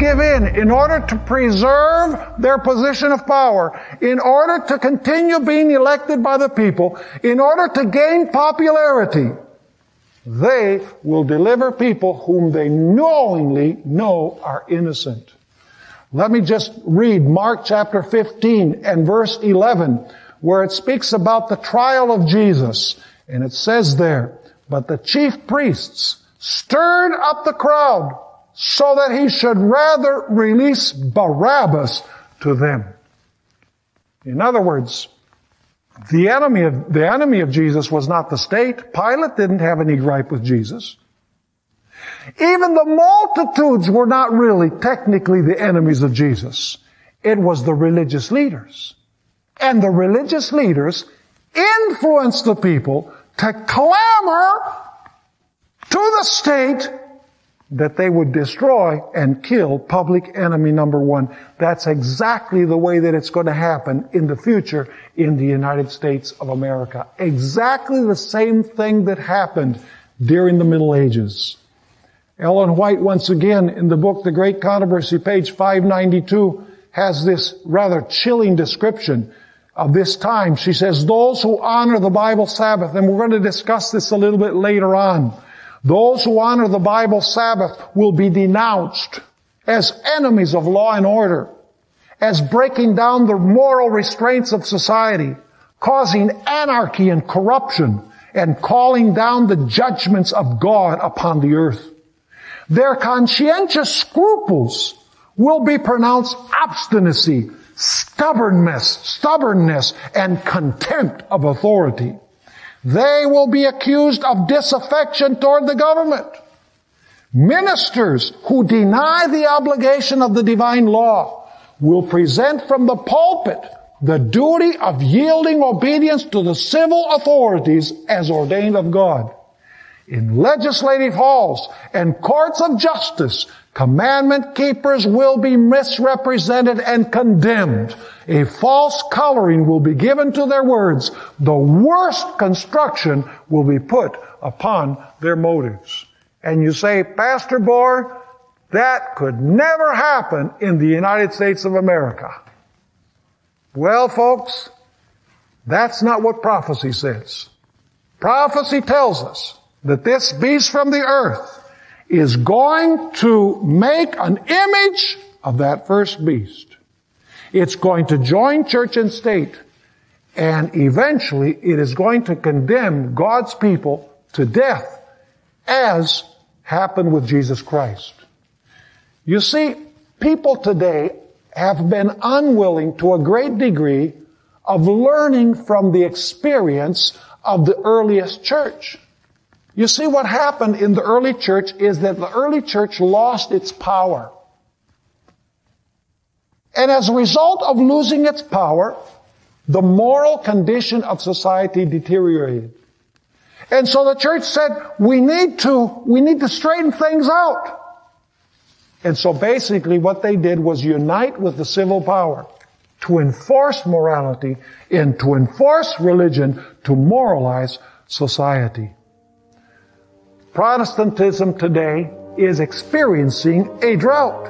give in order to preserve their position of power, in order to continue being elected by the people, in order to gain popularity, they will deliver people whom they knowingly know are innocent. Let me just read Mark chapter 15 and verse 11, where it speaks about the trial of Jesus. And it says there, "But the chief priests stirred up the crowd so that he should rather release Barabbas to them." In other words, the enemy of Jesus was not the state. Pilate didn't have any gripe with Jesus. Even the multitudes were not really technically the enemies of Jesus. It was the religious leaders. And the religious leaders influenced the people to clamor to the state that they would destroy and kill public enemy number one. That's exactly the way that it's going to happen in the future in the United States of America. Exactly the same thing that happened during the Middle Ages. Ellen White, once again, in the book The Great Controversy, page 592, has this rather chilling description of this time. She says, "Those who honor the Bible Sabbath," and we're going to discuss this a little bit later on, "those who honor the Bible Sabbath will be denounced as enemies of law and order, as breaking down the moral restraints of society, causing anarchy and corruption, and calling down the judgments of God upon the earth. Their conscientious scruples will be pronounced obstinacy, stubbornness, and contempt of authority. They will be accused of disaffection toward the government. Ministers who deny the obligation of the divine law will present from the pulpit the duty of yielding obedience to the civil authorities as ordained of God. In legislative halls and courts of justice, commandment keepers will be misrepresented and condemned. A false coloring will be given to their words. The worst construction will be put upon their motives." And you say, "Pastor Bor, that could never happen in the United States of America." Well, folks, that's not what prophecy says. Prophecy tells us that this beast from the earth is going to make an image of that first beast. It's going to join church and state, and eventually it is going to condemn God's people to death, as happened with Jesus Christ. You see, people today have been unwilling to a great degree of learning from the experience of the earliest church. You see, what happened in the early church is that the early church lost its power. And as a result of losing its power, the moral condition of society deteriorated. And so the church said, we need to straighten things out. And so basically what they did was unite with the civil power to enforce morality and to enforce religion, to moralize society. Protestantism today is experiencing a drought.